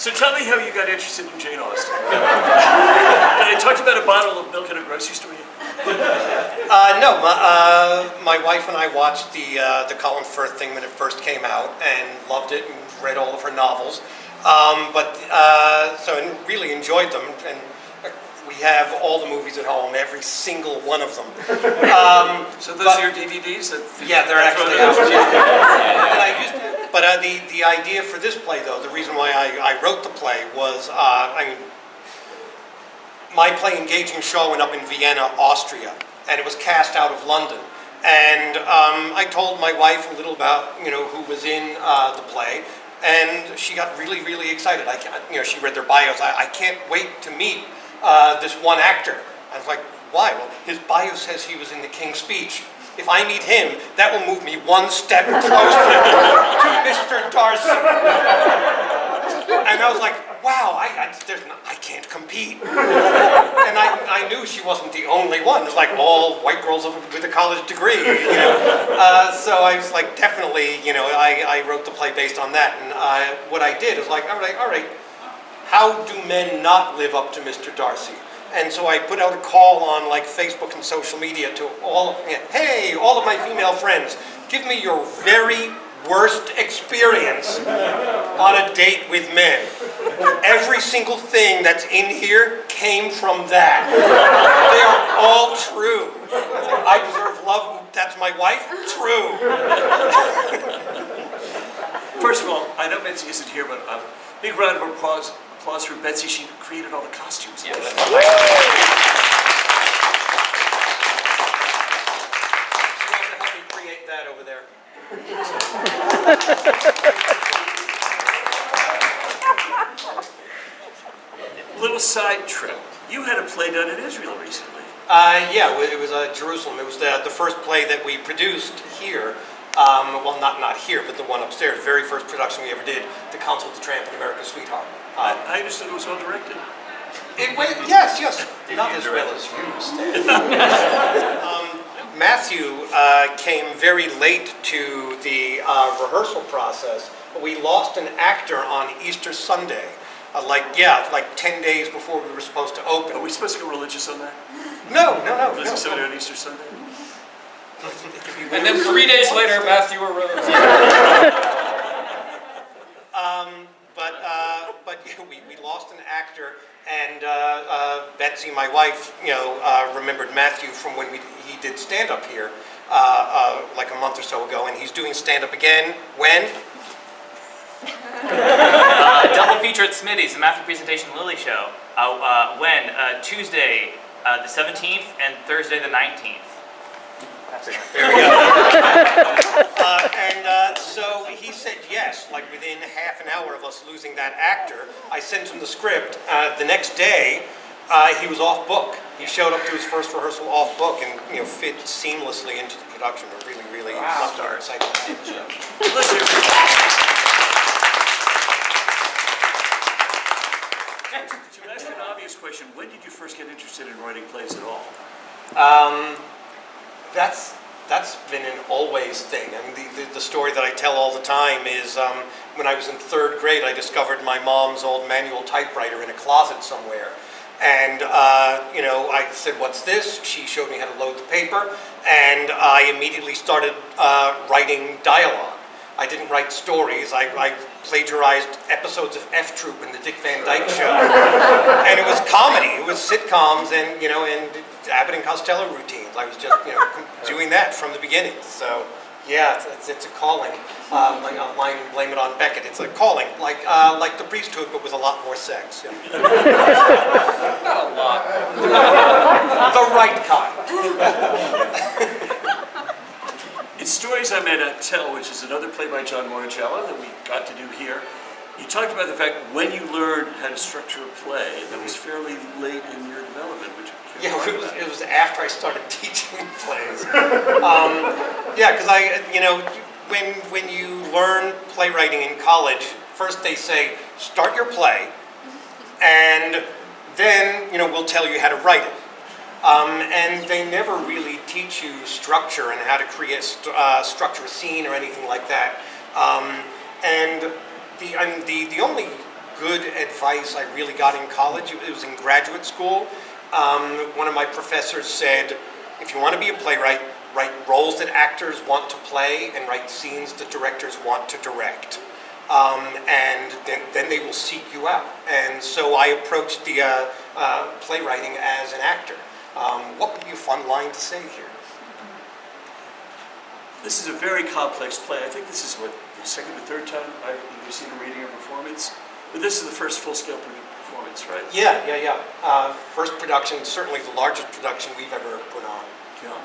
So tell me how you got interested in Jane Austen. Did I talk about a bottle of milk at a grocery store yet? No, my wife and I watched the Colin Firth thing when it first came out and loved it and read all of her novels. And really enjoyed them. And we have all the movies at home, every single one of them. So those are your DVDs? Yeah, they're actually out. And I used to, but the idea for this play, though, the reason why I wrote the play was, my play Engaging Shaw went up in Vienna, Austria, and it was cast out of London. And I told my wife a little about, who was in the play, and she got really, really excited. She read their bios. I can't wait to meet this one actor. I was like, why? Well, his bio says he was in The King's Speech. If I meet him, that will move me one step closer to Mr. Darcy. And I was like, wow, I can't compete. And I knew she wasn't the only one. It was like all white girls with a college degree, So I was like, definitely, I wrote the play based on that. And what I did is like, all right, how do men not live up to Mr. Darcy? And so I put out a call on like Facebook and social media to all of my female friends, give me your very worst experience on a date with men. Every single thing that's in here came from that. They are all true. I deserve love, that's my wife? True. First of all, I know Betsy isn't here, but a big round of applause for Betsy. She created all the costumes. Yeah, that's help me create that over there. Little side trip. You had a play done in Israel recently. Yeah, it was Jerusalem. It was the first play that we produced here. Well, not here, but the one upstairs. The very first production we ever did, The Council of the Tramp and America's Sweetheart. I understood it was well directed. Yes. Not as well as you, Stan. Matthew came very late to the rehearsal process. We lost an actor on Easter Sunday. Like 10 days before we were supposed to open. Are we supposed to go religious on that? No. Losing somebody on Easter Sunday? And then 3 days later, Matthew arose. We lost an actor, and Betsy, my wife, remembered Matthew from when he did stand-up here, like a month or so ago, and he's doing stand-up again. When? Double feature at Smitty's, a Matthew Presentation Lily show. When? Tuesday the 17th and Thursday the 19th. There we go. So he said yes, like within half an hour of us losing that actor. I sent him the script. The next day, he was off book. He showed up to his first rehearsal off book and fit seamlessly into the production. We're really excited to see the show. To ask an obvious question, when did you first get interested in writing plays at all? That's been an always thing. I mean, the story that I tell all the time is when I was in third grade, I discovered my mom's old manual typewriter in a closet somewhere. And, I said, what's this? She showed me how to load the paper, and I immediately started writing dialogue. I didn't write stories. I plagiarized episodes of F Troop and the Dick Van Dyke Show. And it was comedy. It was sitcoms and Abbott and Costello routines. I was just, doing that from the beginning. So, yeah, it's a calling. Like a line, blame it on Beckett. It's a calling, like the priesthood, but with a lot more sex. Yeah. Not a lot. The right kind. In Stories I May Not Tell, which is another play by John Morogiello that we got to do here, you talked about the fact when you learned how to structure a play that was fairly late in your development, which yeah, it was after I started teaching plays. Because when you learn playwriting in college, first they say, start your play, and then, we'll tell you how to write it. And they never really teach you structure and how to structure a scene or anything like that. And the only good advice I really got in college. It was in graduate school. One of my professors said, if you want to be a playwright, write roles that actors want to play and write scenes that directors want to direct. And then they will seek you out. And so I approached the playwriting as an actor. What would be a fun line to say here? This is a very complex play. I think this is what, the second or third time I've either seen a reading or performance. But this is the first full-scale performance, right? Yeah. First production, certainly the largest production we've ever put on. Yeah.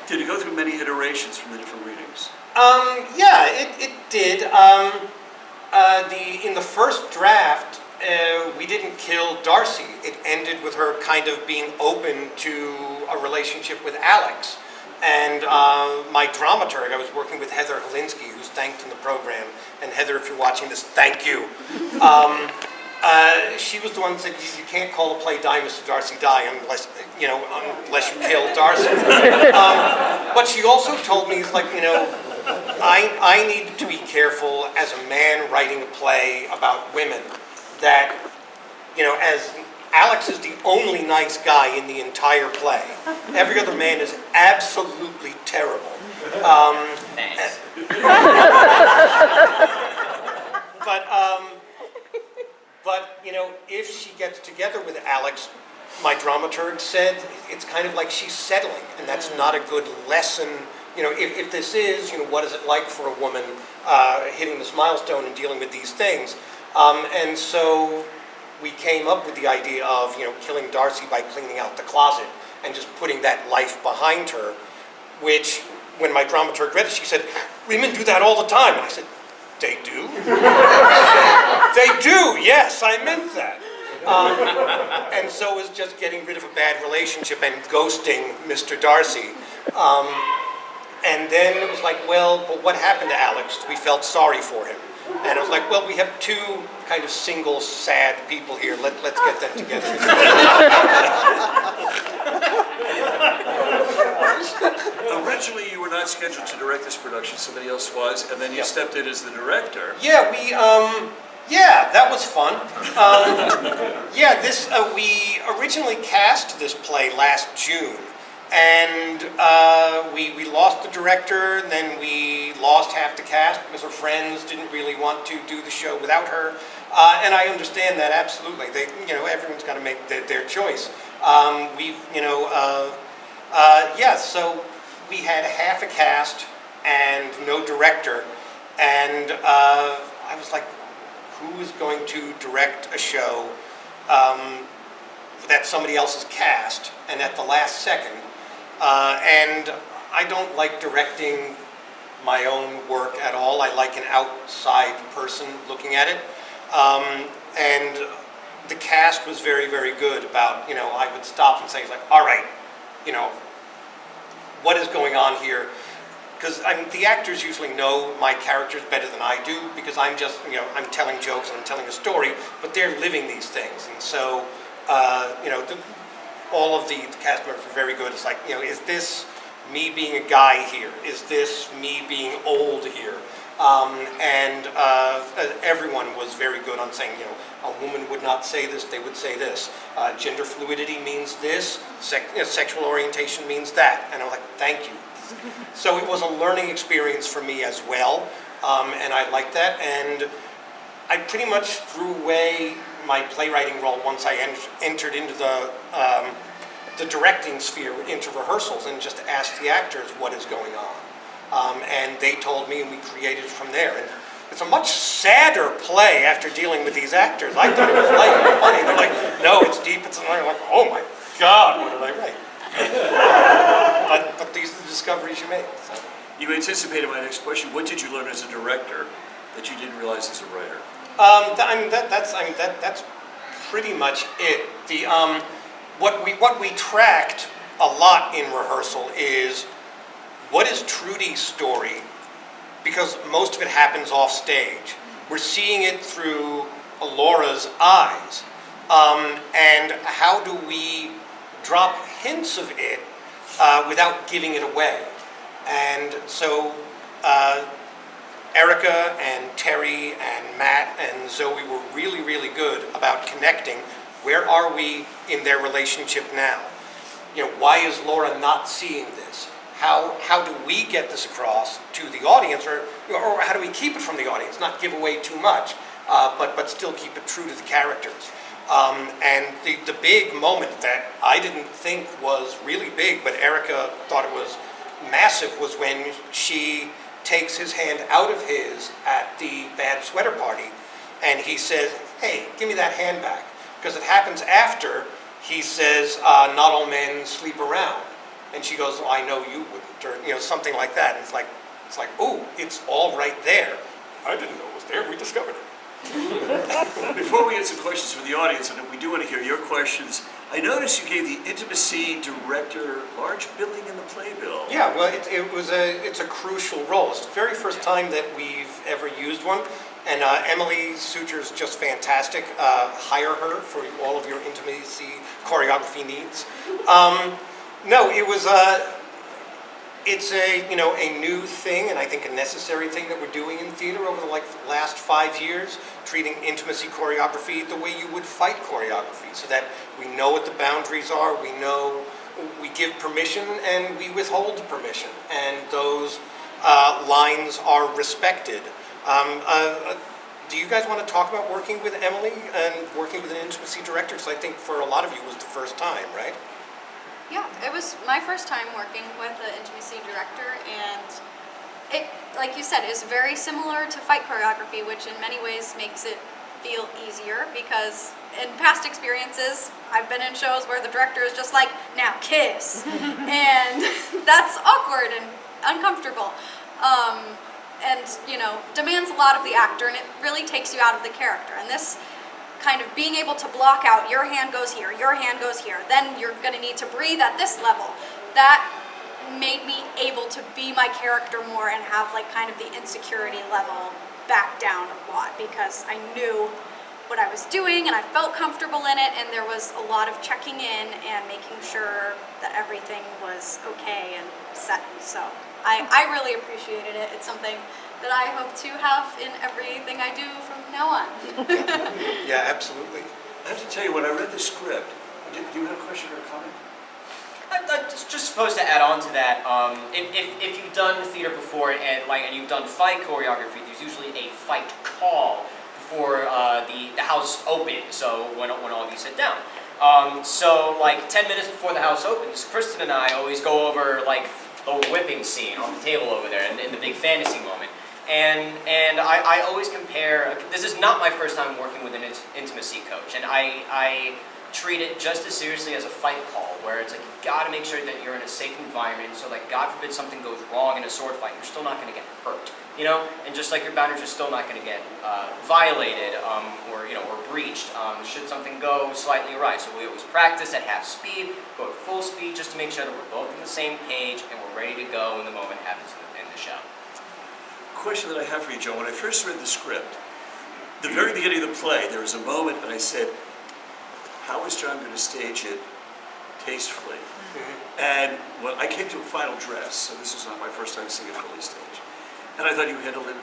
Did it go through many iterations from the different readings? Yeah, it did. In the first draft, we didn't kill Darcy. It ended with her kind of being open to a relationship with Alex. And my dramaturg, I was working with Heather Holinsky, who's thanked in the program. And Heather, if you're watching this, thank you. She was the one that said, you can't call a play Die, Mr. Darcy, Die unless you kill Darcy. But she also told me, like, I need to be careful as a man writing a play about women that, as Alex is the only nice guy in the entire play. Every other man is absolutely terrible. Thanks. But if she gets together with Alex, my dramaturg said it's kind of like she's settling, and that's not a good lesson. If this is, what is it like for a woman hitting this milestone and dealing with these things? And so we came up with the idea of, killing Darcy by cleaning out the closet and just putting that life behind her, which, when my dramaturg read it, she said, women do that all the time. And I said, they do? They do, yes, I meant that. And so it was just getting rid of a bad relationship and ghosting Mr. Darcy. And then it was like, well, but what happened to Alex? We felt sorry for him. And I was like, well, we have two kind of single, sad people here. Let's get them together. Originally, you were not scheduled to direct this production. Somebody else was, and then you stepped in as the director. Yeah, that was fun. We originally cast this play last June. And we lost the director, and then we lost half the cast because her friends didn't really want to do the show without her. And I understand that absolutely. Everyone's got to make their choice. So we had half a cast and no director, and I was like, who is going to direct a show that somebody else has cast, and at the last second? And I don't like directing my own work at all. I like an outside person looking at it. And the cast was very, very good about, I would stop and say, all right, what is going on here? Because the actors usually know my characters better than I do, because I'm just, I'm telling jokes and I'm telling a story, but they're living these things. And so, all of the cast members were very good. It's like, is this me being a guy here? Is this me being old here? And everyone was very good on saying, a woman would not say this, they would say this. Gender fluidity means this, sexual orientation means that. And I was like, thank you. So it was a learning experience for me as well, and I liked that. And I pretty much threw away my playwriting role once I entered into the directing sphere, into rehearsals, and just asked the actors what is going on. And they told me, and we created from there. And it's a much sadder play after dealing with these actors. I thought it was light and funny. They're like, no, it's deep. I'm like, oh my God, what did I write? But these are the discoveries you make. So. You anticipated my next question. What did you learn as a director that you didn't realize as a writer? That's pretty much it. What we tracked a lot in rehearsal is, what is Trudy's story? Because most of it happens off stage. We're seeing it through Laura's eyes, and how do we drop hints of it without giving it away? And so Erica and Terry and Matt and Zoe were really, really good about connecting. Where are we in their relationship now? Why is Laura not seeing this? How do we get this across to the audience, or how do we keep it from the audience, not give away too much, but still keep it true to the characters? And the big moment that I didn't think was really big, but Erica thought it was massive, was when she takes his hand out of his at the bad sweater party, and he says, "Hey, give me that hand back." Because it happens after he says, "Not all men sleep around." And she goes, "Well, I know you wouldn't," or something like that. And it's like, ooh, it's all right there. I didn't know it was there. We discovered it. Before we get some questions from the audience, and we do want to hear your questions, I noticed you gave the intimacy director large billing in the playbill. Yeah, well, it's a crucial role. It's the very first time that we've ever used one. And Emily Suture's just fantastic. Hire her for all of your intimacy choreography needs. No, it's a new thing, and I think a necessary thing that we're doing in theater over the last 5 years, treating intimacy choreography the way you would fight choreography, so that we know what the boundaries are, we give permission and we withhold permission, and those lines are respected. Do you guys want to talk about working with Emily and working with an intimacy director? Because I think for a lot of you it was the first time, right? Yeah, it was my first time working with an intimacy director, and it, like you said, is very similar to fight choreography, which in many ways makes it feel easier, because in past experiences, I've been in shows where the director is just like, "Now kiss," and that's awkward and uncomfortable. And demands a lot of the actor, and it really takes you out of the character. And this kind of being able to block out, your hand goes here, your hand goes here, then you're going to need to breathe at this level, that made me able to be my character more and have kind of the insecurity level back down a lot, because I knew what I was doing and I felt comfortable in it, and there was a lot of checking in and making sure that everything was okay and set. So I really appreciated it. It's something that I hope to have in everything I do from now on. Yeah, absolutely. I have to tell you, when I read the script, do you have a question or a comment? I'm just supposed to add on to that. If you've done theater before and you've done fight choreography, there's usually a fight call before the house opens. So when all of you sit down. So 10 minutes before the house opens, Kristen and I always go over the whipping scene on the table over there in the big fantasy moment. And I always compare, this is not my first time working with an intimacy coach, and I treat it just as seriously as a fight call, where it's you gotta make sure that you're in a safe environment, so God forbid something goes wrong in a sword fight, you're still not gonna get hurt, and just your boundaries are still not gonna get violated, or breached, should something go slightly awry. So we always practice at half speed, go at full speed, just to make sure that we're both on the same page and we're ready to go when the moment happens in the show. Question that I have for you, Joe. When I first read the script, the very beginning of the play, there was a moment that I said, how is John going to stage it tastefully? Mm-hmm. And when I came to a final dress, so this was not my first time seeing it fully staged, and I thought you handled it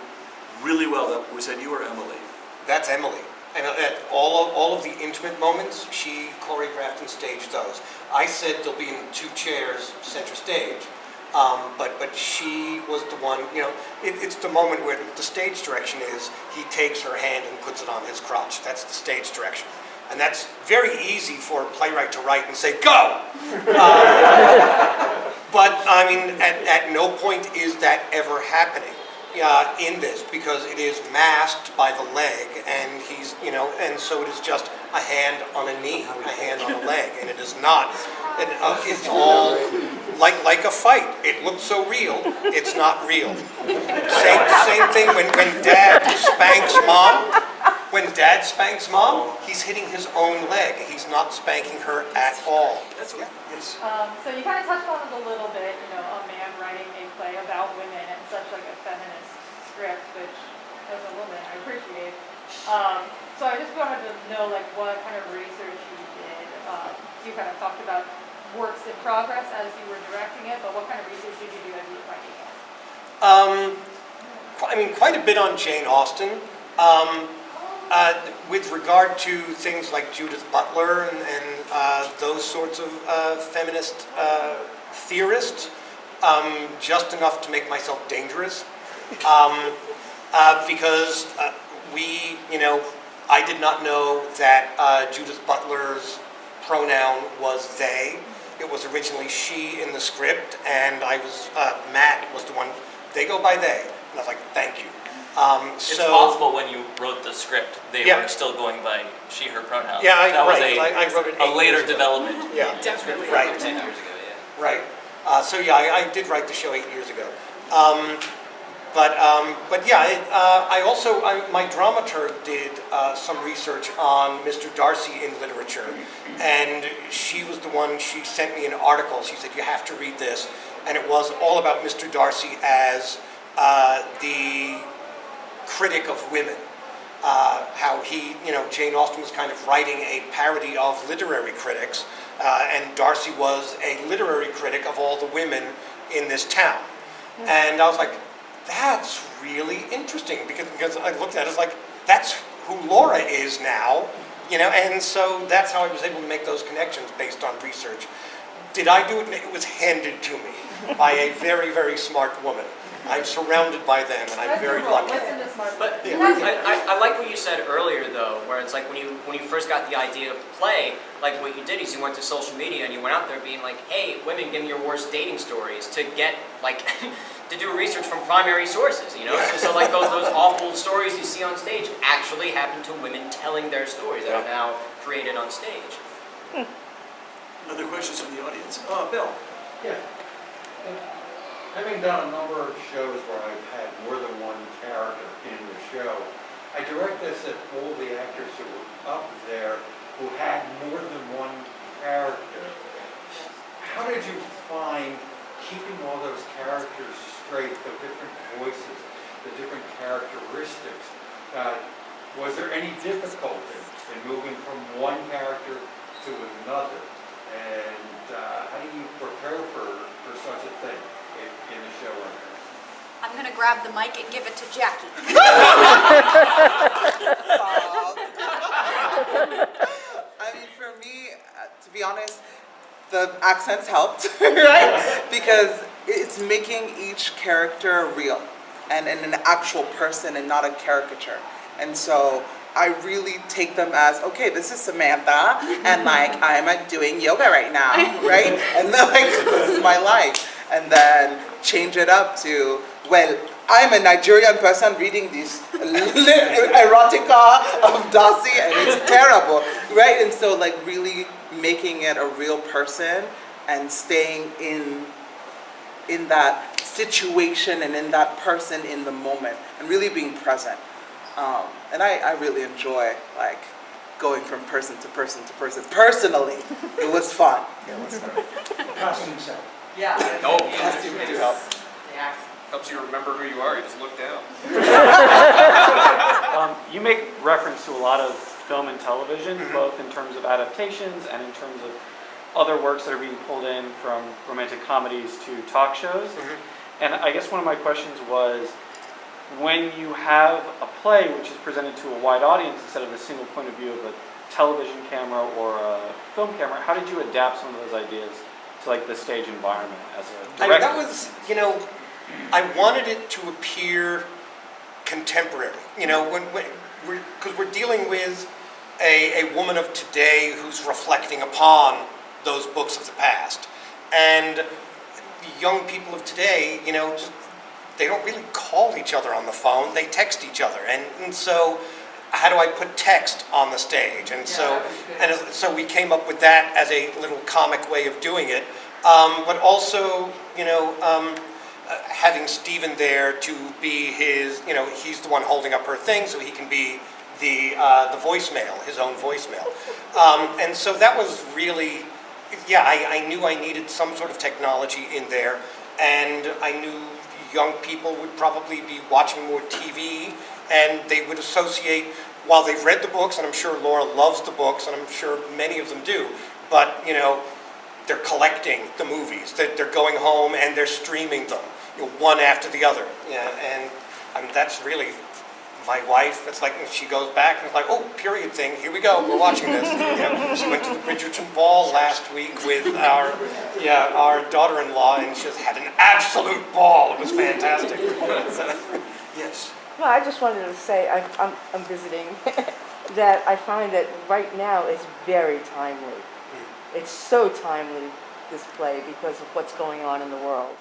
really well. Was that you or Emily? That's Emily. And all of the intimate moments, she choreographed and staged those. I said they'll be in 2 chairs, center stage. But she was the one, it's the moment where the stage direction is, he takes her hand and puts it on his crotch. That's the stage direction. And that's very easy for a playwright to write and say, go! But, at no point is that ever happening in this, because it is masked by the leg, and he's, and so it is just a hand on a knee, a hand on a leg, and it is not. It's all like a fight. It looks so real, it's not real. Same thing when Dad spanks Mom. When Dad spanks Mom, he's hitting his own leg. He's not spanking her at all. That's what. Yes. So you kind of touched on it a little bit, a man writing a play about women and such a feminist script, which as a woman I appreciate. So I just wanted to know what kind of research you did. You kind of talked about works in progress as you were directing it, but what kind of research did you do as you were writing it? I mean, quite a bit on Jane Austen. With regard to things like Judith Butler and those sorts of feminist theorists, just enough to make myself dangerous. Because I did not know that Judith Butler's pronoun was they. It was originally she in the script, and Matt was the one, they go by they. And I was like, thank you. It's possible when you wrote the script, they were still going by she, her pronouns. Yeah, that was I wrote it a 8 later years ago. development. Yeah, Definitely. right. 10 years ago, yeah. Right. I did write the show 8 years ago. My dramaturg did some research on Mr. Darcy in literature, and she was the one, she sent me an article, she said, you have to read this, and it was all about Mr. Darcy as the critic of women. How he, Jane Austen was kind of writing a parody of literary critics, and Darcy was a literary critic of all the women in this town. And I was like, that's really interesting, because I looked at it as like, that's who Laura is now, and so that's how I was able to make those connections based on research. Did I do it? It was handed to me by a very, very smart woman. I'm surrounded by them, and I'm very lucky. Listen to smart But people. I like what you said earlier, though, where it's like when you first got the idea of the play, like what you did is you went to social media and you went out there being like, hey, women, give me your worst dating stories, to get like to do research from primary sources, So like those awful stories you see on stage actually happen to women telling their stories that are now created on stage. Other questions from the audience? Bill. Yeah. Having done a number of shows where I've had more than one character in the show, I direct this at all the actors who were up there who had more than one character. How did you find keeping all those characters straight, the different voices, the different characteristics? Was there any difficulty in moving from one character to another? And how do you prepare for such a thing in the show? I'm going to grab the mic and give it to Jackie. I mean, for me, to be honest, the accents helped, right? Because it's making each character real and an actual person and not a caricature. And so I really take them as, okay, this is Samantha, and like, I'm doing yoga right now, right? And then like, this is my life. And then change it up to, well, I'm a Nigerian person reading this erotica of Darcy, and it's terrible, right? And so like really making it a real person and staying in that situation and in that person in the moment and really being present. And I really enjoy like going from person to person to person. Personally, it was fun. Costume set. Yeah. Oh, Costume do help. Helps you remember who you are, you just look down. You make reference to a lot of film and television, both in terms of adaptations and in terms of other works that are being pulled in, from romantic comedies to talk shows. And I guess one of my questions was, when you have a play which is presented to a wide audience instead of a single point of view of a television camera or a film camera, how did you adapt some of those ideas to like the stage environment as a director? That was, I wanted it to appear contemporary, because we're dealing with a woman of today who's reflecting upon those books of the past. And the young people of today, they don't really call each other on the phone, they text each other. And so how do I put text on the stage? And so we came up with that as a little comic way of doing it. But also, having Stephen there to be his, he's the one holding up her thing, so he can be the voicemail, his own voicemail. And so that was really, I knew I needed some sort of technology in there, and I knew young people would probably be watching more TV, and they would associate, while they've read the books, and I'm sure Laura loves the books, and I'm sure many of them do, but, they're collecting the movies, that they're going home and they're streaming them, one after the other. And that's really my wife. It's like she goes back and it's like, oh, period thing. Here we go. We're watching this. She went to the Bridgerton ball last week with our daughter-in-law, and she just had an absolute ball. It was fantastic. Yes. Well, I just wanted to say, I'm visiting, that I find that right now it's very timely. It's so timely, this play, because of what's going on in the world.